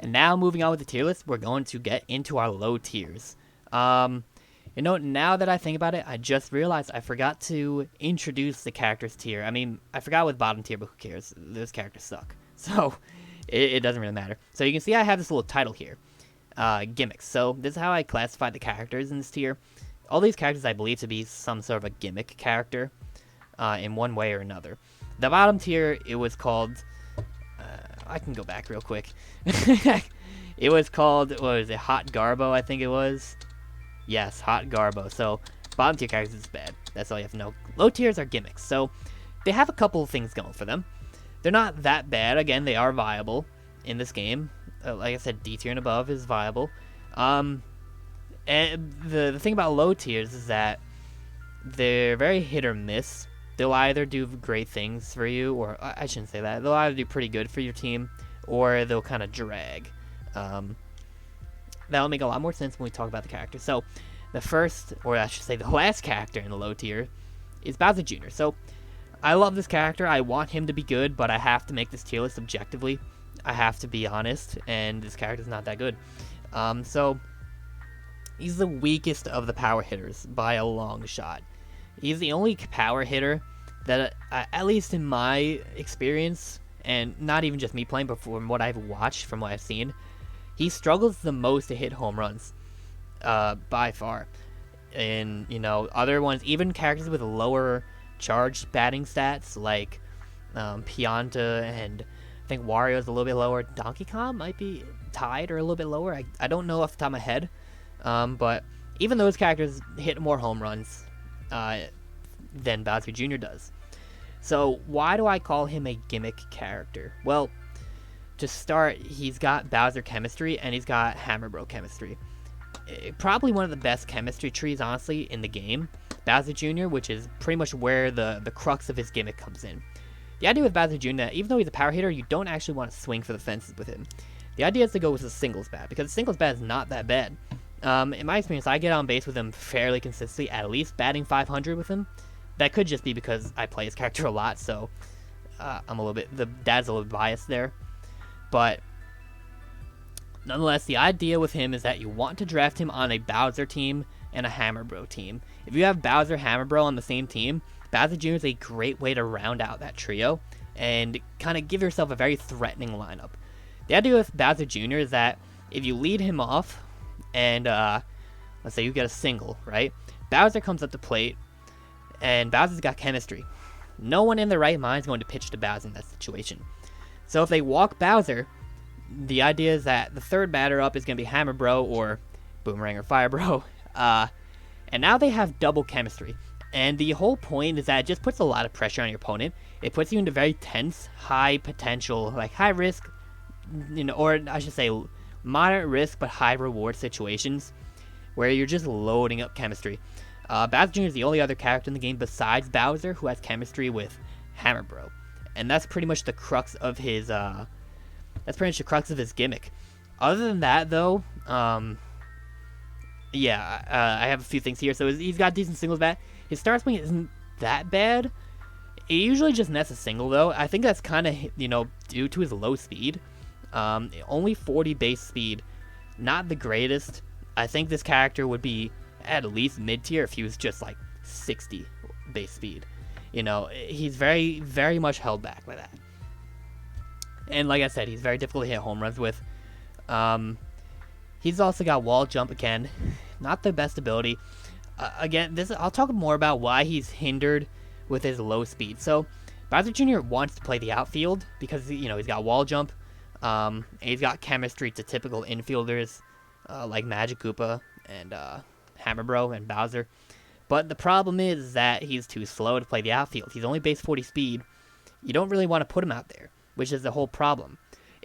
And now moving on with the tier list, we're going to get into our low tiers. Now that I think about it, I just realized I forgot to introduce the characters tier. I mean, I forgot with bottom tier, but who cares? Those characters suck. So, it doesn't really matter. So you can see I have this little title here. Gimmicks. So this is how I classify the characters in this tier. All these characters I believe to be some sort of a gimmick character in one way or another. The bottom tier, it was called... I can go back real quick. It was called, what was it, Hot Garbo, I think it was. Yes, Hot Garbo. So, bottom tier characters is bad. That's all you have to know. Low tiers are gimmicks. So, they have a couple of things going for them. They're not that bad. Again, they are viable in this game. Like I said, D tier and above is viable. And the thing about low tiers is that they're very hit or miss. They'll either do great things for you, or I shouldn't say that. They'll either do pretty good for your team, or they'll kind of drag. That'll make a lot more sense when we talk about the character. So, the first, or I should say the last character in the low tier is Bowser Jr. So, I love this character. I want him to be good, but I have to make this tier list objectively. I have to be honest, and this character's not that good. So, he's the weakest of the power hitters by a long shot. He's the only power hitter that, at least in my experience, and not even just me playing, but from what I've watched, from what I've seen, he struggles the most to hit home runs, by far. And, other ones, even characters with lower charged batting stats, like Pianta, and I think Wario's a little bit lower. Donkey Kong might be tied or a little bit lower. I don't know off the top of my head. But even those characters hit more home runs than Bowser Jr. does. So why do I call him a gimmick character? Well, to start, he's got Bowser chemistry and he's got Hammer Bro chemistry. Probably one of the best chemistry trees, honestly, in the game. Bowser Jr., which is pretty much where the crux of his gimmick comes in. The idea with Bowser Jr., even though he's a power hitter, you don't actually want to swing for the fences with him. The idea is to go with a singles bat, because a singles bat is not that bad. In my experience, I get on base with him fairly consistently, at least batting 500 with him. That could just be because I play his character a lot, so I'm a little bit, the dad's a little biased there. But nonetheless, the idea with him is that you want to draft him on a Bowser team and a Hammer Bro team. If you have Bowser, Hammer Bro on the same team, Bowser Jr. is a great way to round out that trio and kind of give yourself a very threatening lineup. The idea with Bowser Jr. is that if you lead him off, and let's say you get a single, right? Bowser comes up to plate, and Bowser's got chemistry. No one in their right mind is going to pitch to Bowser in that situation. So if they walk Bowser, the idea is that the third batter up is going to be Hammer Bro or Boomerang or Fire Bro. And now they have double chemistry. And the whole point is that it just puts a lot of pressure on your opponent. It puts you into very tense, high potential, like high risk, or I should say moderate risk but high reward situations where you're just loading up chemistry. Bowser Jr. is the only other character in the game besides Bowser who has chemistry with Hammer Bro. And that's pretty much the crux of his gimmick. Other than that, though, I have a few things here. So he's got decent singles bat. His start swing isn't that bad. It usually just nets a single, though. I think that's kind of, due to his low speed. Only 40 base speed. Not the greatest. I think this character would be at least mid-tier if he was just like 60 base speed. He's very, very much held back by that. And like I said, he's very difficult to hit home runs with. He's also got wall jump again. Not the best ability. Again, I'll talk more about why he's hindered with his low speed. So, Bowser Jr. wants to play the outfield because, he's got wall jump. And he's got chemistry to typical infielders like Magic Koopa and Hammer Bro and Bowser. But the problem is that he's too slow to play the outfield. He's only base 40 speed. You don't really want to put him out there, which is the whole problem.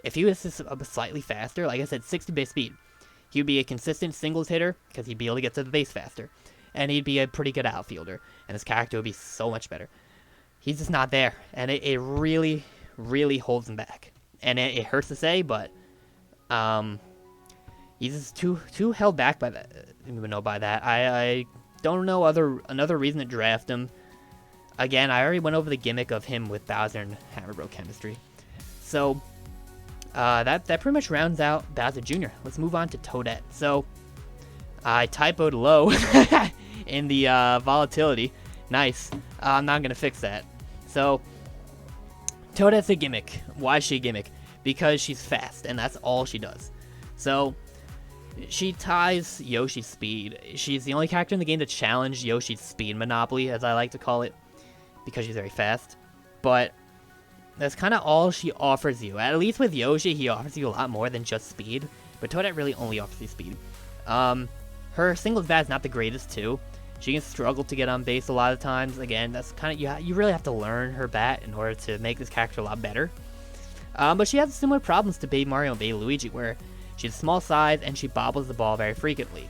If he was just slightly faster, like I said, 60 base speed, he would be a consistent singles hitter because he'd be able to get to the base faster. And he'd be a pretty good outfielder. And his character would be so much better. He's just not there. And it really, really holds him back. And it hurts to say, but he's just too held back by that. By that. I don't know another reason to draft him. Again, I already went over the gimmick of him with Bowser and Hammer Bro chemistry. So, that pretty much rounds out Bowser Jr. Let's move on to Toadette. So, I typoed low in the volatility. Nice. I'm not going to fix that. So, Toadette's a gimmick. Why is she a gimmick? Because she's fast, and that's all she does. So, she ties Yoshi's speed. She's the only character in the game to challenge Yoshi's speed monopoly, as I like to call it, because she's very fast. But that's kind of all she offers you. At least with Yoshi, he offers you a lot more than just speed. But Toadette really only offers you speed. Her singles bat is not the greatest, too. She can struggle to get on base a lot of times. Again, that's kind of, you really have to learn her bat in order to make this character a lot better. But she has similar problems to Baby Mario and Baby Luigi, where she's small size and she bobbles the ball very frequently.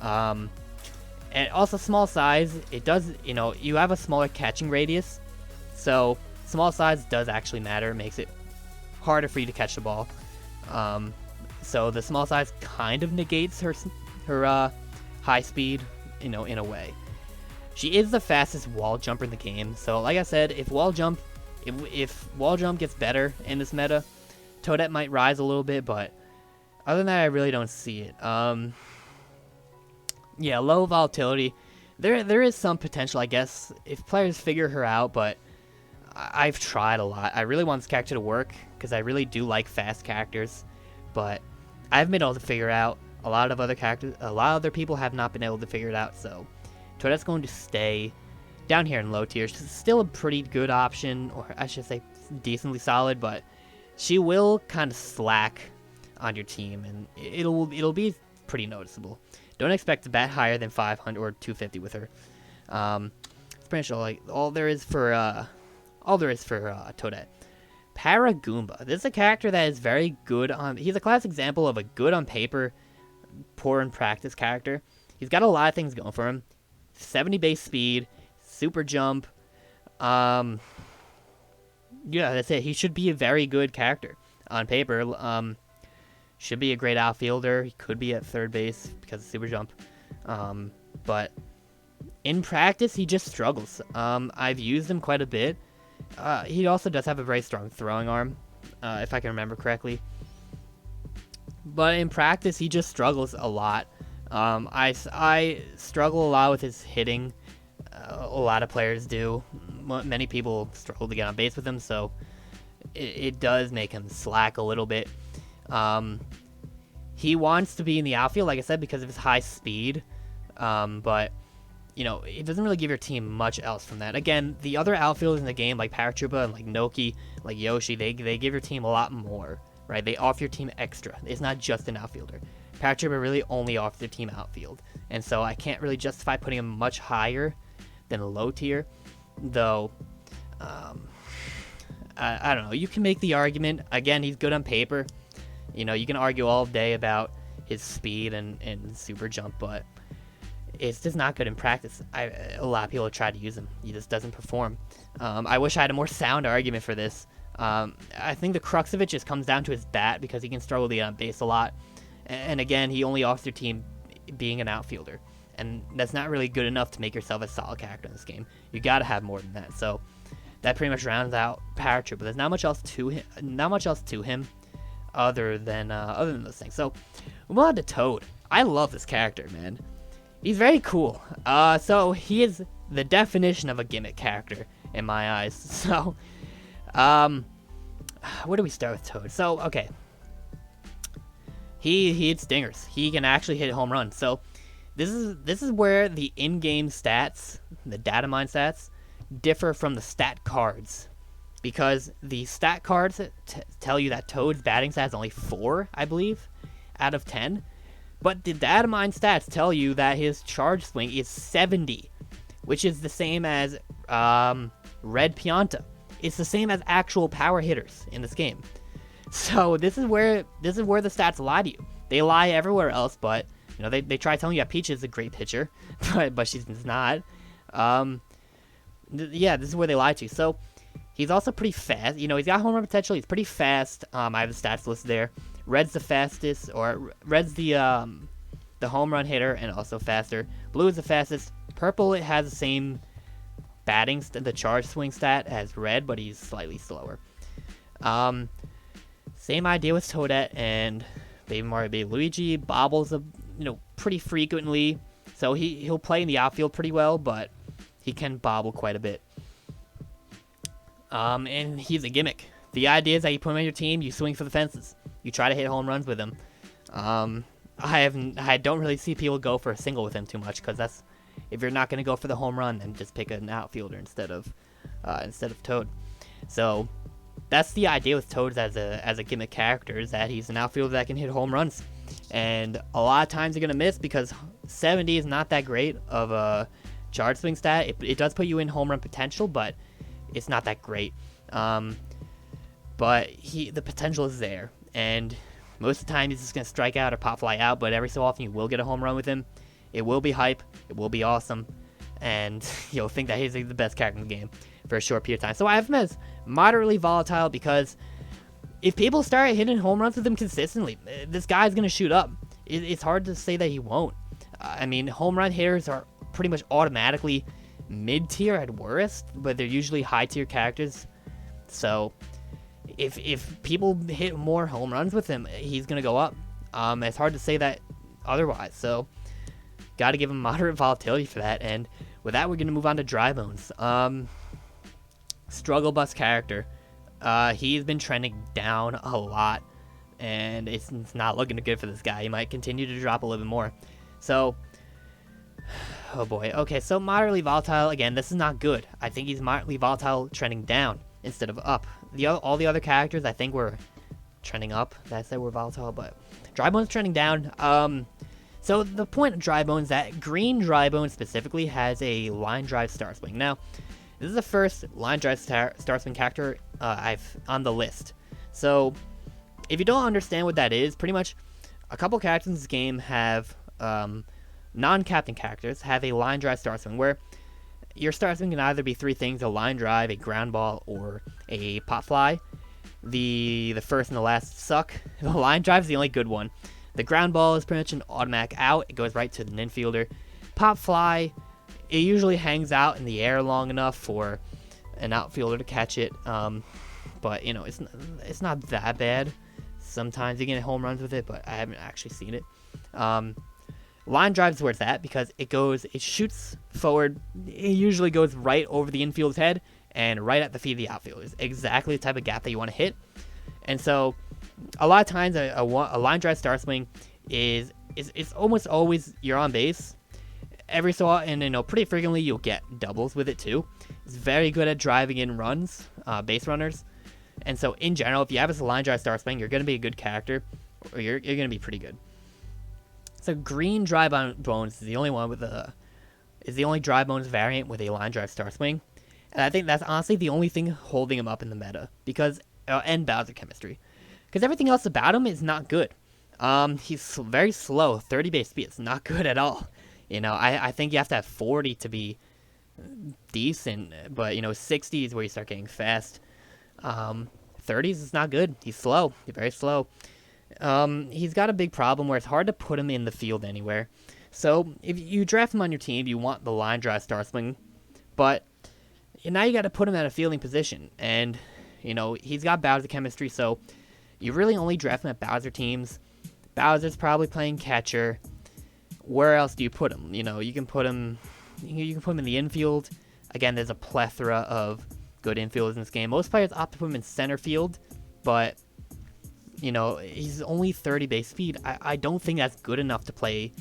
And also small size, it does, you have a smaller catching radius. So small size does actually matter. It makes it harder for you to catch the ball. So the small size kind of negates her high speed, in a way. She is the fastest wall jumper in the game. So like I said, if wall jump gets better in this meta, Toadette might rise a little bit, but other than that, I really don't see it. Yeah, low volatility. There is some potential, I guess, if players figure her out, but I've tried a lot. I really want this character to work, because I really do like fast characters, but I haven't been able to figure out. A lot of other people have not been able to figure it out, so Toadette's going to stay down here in low tiers. She's still a pretty good option, or I should say decently solid, but she will kind of slack on your team, and it'll be pretty noticeable. Don't expect to bat higher than 500 or 250 with her. It's pretty much all there is for Toadette. Paragoomba. This is a character that is very good on. He's a classic example of a good on paper, poor in practice character. He's got a lot of things going for him. 70 base speed, super jump. Yeah, that's it. He should be a very good character on paper. Should be a great outfielder. He could be at third base because of super jump. But in practice, he just struggles. I've used him quite a bit. He also does have a very strong throwing arm, if I can remember correctly. But in practice, he just struggles a lot. I struggle a lot with his hitting. A lot of players do. Many people struggle to get on base with him, so it does make him slack a little bit. He wants to be in the outfield, like I said, because of his high speed. But it doesn't really give your team much else from that. Again, the other outfielders in the game, like Paragoomba and like Noki, like Yoshi, they give your team a lot more, right? They offer your team extra. It's not just an outfielder. Paragoomba really only offers their team outfield, and so I can't really justify putting him much higher than a low tier, though. I don't know. You can make the argument. Again, he's good on paper. You can argue all day about his speed and super jump, but it's just not good in practice. A lot of people try to use him. He just doesn't perform. I wish I had a more sound argument for this. I think the crux of it just comes down to his bat, because he can struggle to get on base a lot. And again, he only offers your team being an outfielder. And that's not really good enough to make yourself a solid character in this game. You gotta have more than that. So that pretty much rounds out Paragoomba. There's not much else to him other than those things. So we'll move on to Toad. I love this character, man. He's very cool. So he is the definition of a gimmick character in my eyes. So, where do we start with Toad? So, okay. He hits dingers. He can actually hit home runs. So, this is where the in-game stats, the data mine stats, differ from the stat cards, because the stat cards tell you that Toad's batting stat is only 4, I believe, out of 10. But the data mine stats tell you that his charge swing is 70, which is the same as Red Pianta. It's the same as actual power hitters in this game. So this is where the stats lie to you. They lie everywhere else, but they try telling you that Peach is a great pitcher, but she's not. Yeah, this is where they lie to you. So he's also pretty fast. He's got home run potential. He's pretty fast. I have the stats listed there. Red's the fastest, or Red's the home run hitter and also faster. Blue is the fastest. Purple, it has the same the charge swing stat as Red, but he's slightly slower. Same idea with Toadette and Baby Mario, Baby Luigi. Bobbles, pretty frequently, so he'll play in the outfield pretty well, but he can bobble quite a bit. And he's a gimmick. The idea is that you put him on your team, you swing for the fences, you try to hit home runs with him. I don't really see people go for a single with him too much, because if you're not going to go for the home run, then just pick an outfielder instead of Toad. So that's the idea with Toad as a gimmick character, is that he's an outfielder that can hit home runs, and a lot of times you're going to miss because 70 is not that great of a charge swing stat. It does put you in home run potential, but it's not that great. But the potential is there, and most of the time he's just going to strike out or pop fly out, but every so often you will get a home run with him. It will be hype, it will be awesome, and you'll think that he's the best character in the game for a short period of time. So I have him as moderately volatile, because if people start hitting home runs with him consistently, this guy's going to shoot up. It's hard to say that he won't. I mean, home run hitters are pretty much automatically mid-tier at worst, but they're usually high-tier characters. So if people hit more home runs with him, he's going to go up. It's hard to say that otherwise. So got to give him moderate volatility for that. And with that, we're going to move on to Dry Bones. Struggle bus character. He's been trending down a lot, and it's not looking good for this guy. He might continue to drop a little bit more. So, oh boy. Okay, so moderately volatile. Again, this is not good. I think he's moderately volatile, trending down instead of up. All the other characters, I think, were trending up. That said we're volatile, but Dry Bones trending down. So the point of Dry Bones, that green Dry Bones specifically has a line drive star swing. Now, this is the first line drive star swing character I've on the list. So if you don't understand what that is, pretty much a couple characters in this game have non-captain characters have a line drive star swing, where your star swing can either be three things: a line drive, a ground ball, or a pop fly. The first and the last suck. The line drive is the only good one. The ground ball is pretty much an automatic out. It goes right to the infielder. Pop fly, it usually hangs out in the air long enough for an outfielder to catch it. But it's not that bad. Sometimes you get home runs with it, but I haven't actually seen it. Line drive is where it's at, because it shoots forward. It usually goes right over the infield's head and right at the feet of the outfielders. Exactly the type of gap that you want to hit. And so a lot of times a line drive star swing is almost always you're on base. Every so often, pretty frequently you'll get doubles with it too. It's very good at driving in runs, base runners. And so in general, if you have a line drive star swing, you're going to be a good character, or you're going to be pretty good. So green Dry Bones is the only one is the only Dry Bones variant with a line drive star swing. And I think that's honestly the only thing holding him up in the meta, and Bowser chemistry. Because everything else about him is not good. He's very slow. 30 base speed. It's not good at all. I think you have to have 40 to be decent. But, 60 is where you start getting fast. 30s is not good. He's slow. He's very slow. He's got a big problem where it's hard to put him in the field anywhere. So if you draft him on your team, you want the line drive star swing. But now you got to put him at a fielding position. And, he's got Bowser chemistry, so you really only draft him at Bowser teams. Bowser's probably playing catcher. Where else do you put him? You can put him in the infield. Again, there's a plethora of good infielders in this game. Most players opt to put him in center field, but he's only 30 base speed. I don't think that's good enough to play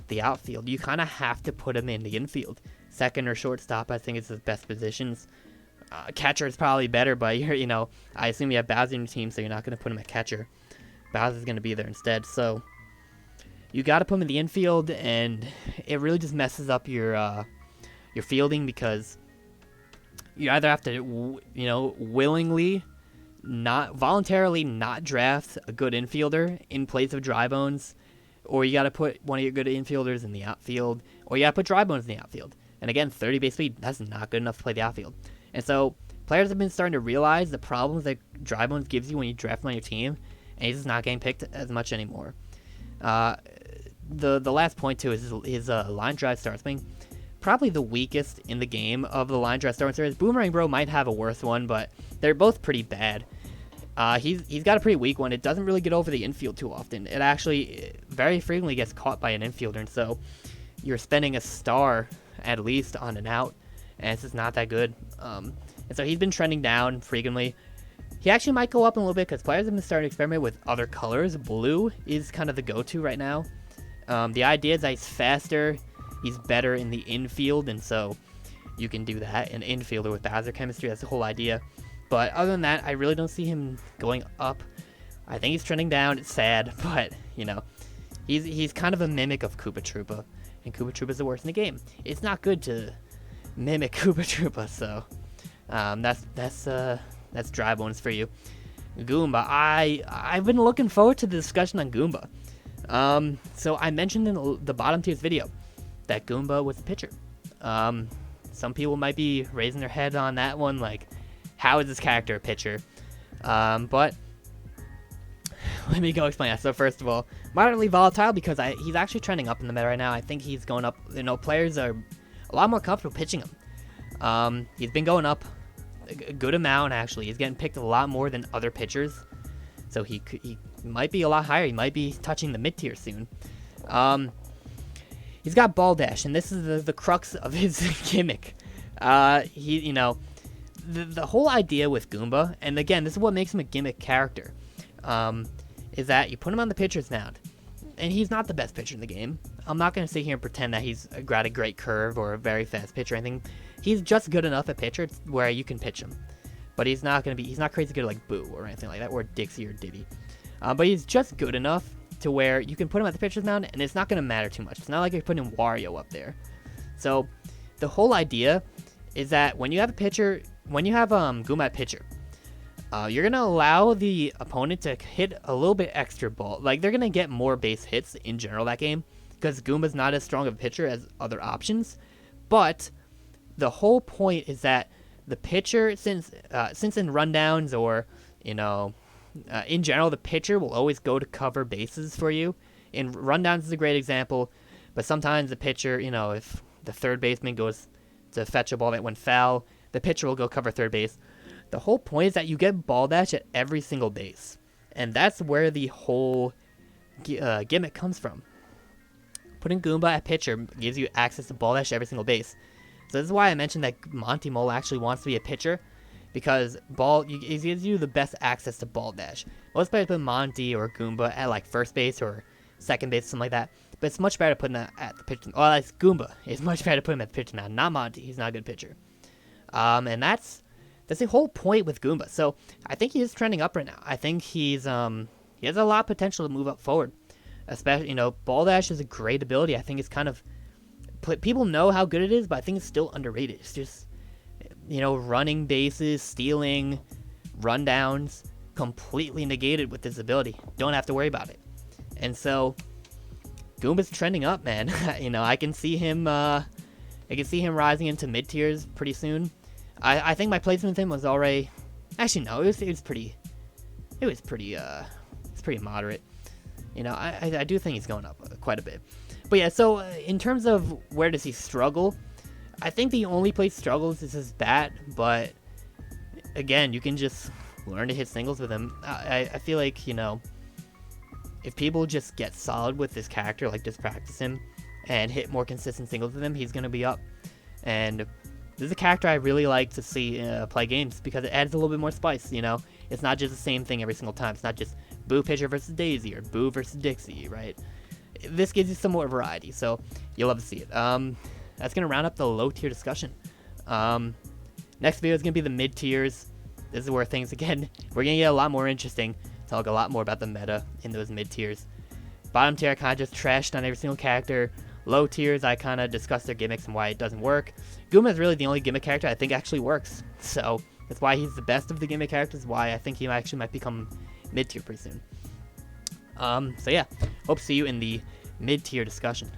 the outfield. You kind of have to put him in the infield. Second or shortstop, I think, is his best positions. Catcher is probably better, but I assume you have Bowser in your team, so you're not going to put him at catcher. Bowser's going to be there instead. So you got to put him in the infield, and it really just messes up your fielding, because you either have to willingly voluntarily not draft a good infielder in place of Dry Bones, or you got to put one of your good infielders in the outfield, or you got to put Dry Bones in the outfield. And again, 30 base speed, that's not good enough to play the outfield. And so players have been starting to realize the problems that Dry Bones gives you when you draft him on your team, and he's just not getting picked as much anymore. The last point too is his line drive star swing. Probably the weakest in the game of the line drive star swing. Boomerang Bro might have a worse one, but they're both pretty bad. He's got a pretty weak one. It doesn't really get over the infield too often. It actually very frequently gets caught by an infielder, and so you're spending a star at least on an out, and it's just not that good. And so he's been trending down frequently. He actually might go up a little bit because players have been starting to experiment with other colors. Blue is kind of the go-to right now. The idea is that he's faster, he's better in the infield, and so you can do that. An infielder with Bowser chemistry, that's the whole idea. But other than that, I really don't see him going up. I think he's trending down. It's sad, but, you know, he's kind of a mimic of Koopa Troopa, and Koopa Troopa's the worst in the game. It's not good to mimic Koopa Troopa, so that's dry bones for you. Goomba, I've been looking forward to the discussion on Goomba. So I mentioned in the bottom tiers video that Goomba was a pitcher. Some people might be raising their head on that one, like, how is this character a pitcher? But let me go explain that. So first of all, moderately volatile because he's actually trending up in the meta right now. I think he's going up. You know, players are a lot more comfortable pitching him. He's been going up a good amount, actually. He's getting picked a lot more than other pitchers. So he might be a lot higher. He might be touching the mid-tier soon. He's got Ball Dash, and this is the crux of his gimmick. You know, the whole idea with Goomba, and again, this is what makes him a gimmick character, is that you put him on the pitcher's mound, and he's not the best pitcher in the game. I'm not going to sit here and pretend that he's got a great curve or a very fast pitcher or anything. He's just good enough at pitcher where you can pitch him. But he's not crazy good like Boo or anything like that, or Dixie or Diddy. But he's just good enough to where you can put him at the pitcher's mound, and it's not going to matter too much. It's not like you're putting Wario up there. So the whole idea is that when you have Goomba at pitcher, you're going to allow the opponent to hit a little bit extra ball. Like, they're going to get more base hits in general that game, because Goomba's not as strong of a pitcher as other options. But the whole point is that the pitcher, since in rundowns or, you know, in general, the pitcher will always go to cover bases for you. In rundowns is a great example, but sometimes the pitcher, you know, if the third baseman goes to fetch a ball that went foul, the pitcher will go cover third base. The whole point is that you get Ball Dash at every single base, and that's where the whole gimmick comes from. Putting Goomba at pitcher gives you access to Ball Dash at every single base. So this is why I mentioned that Monty Mole actually wants to be a pitcher, because it gives you the best access to Ball Dash. Most players put Monty or Goomba at like first base or second base, something like that. But it's much better to put him at the pitcher. Well, it's Goomba. It's much better to put him at the pitcher now, not Monty. He's not a good pitcher. And that's the whole point with Goomba. So I think he is trending up right now. I think he has a lot of potential to move up forward. Especially, you know, Ball Dash is a great ability. I think it's kind of, people know how good it is, but I think it's still underrated. It's just, you know, running bases, stealing, rundowns, completely negated with this ability. Don't have to worry about it. And so Goomba's trending up, man. You know, I can see him rising into mid tiers pretty soon. I think my placement with him was already, actually no, it was pretty moderate. You know, I do think he's going up quite a bit. But yeah, so in terms of where does he struggle, I think the only place he struggles is his bat, but again, you can just learn to hit singles with him. I feel like, you know, if people just get solid with this character, like just practice him and hit more consistent singles with him, he's going to be up. And this is a character I really like to see play games because it adds a little bit more spice, you know? It's not just the same thing every single time. It's not just Boo pitcher versus Daisy or Boo versus Dixie, right? This gives you some more variety, so you'll love to see it. That's going to round up the low tier discussion. Next video is going to be the mid tiers. This is where things, again, we're going to get a lot more interesting. Talk a lot more about the meta in those mid tiers. Bottom tier, I kind of just trashed on every single character. Low tiers, I kind of discussed their gimmicks and why it doesn't work. Goomba is really the only gimmick character I think actually works. So that's why he's the best of the gimmick characters, why I think he actually might become mid tier pretty soon. So yeah, hope to see you in the mid tier discussion.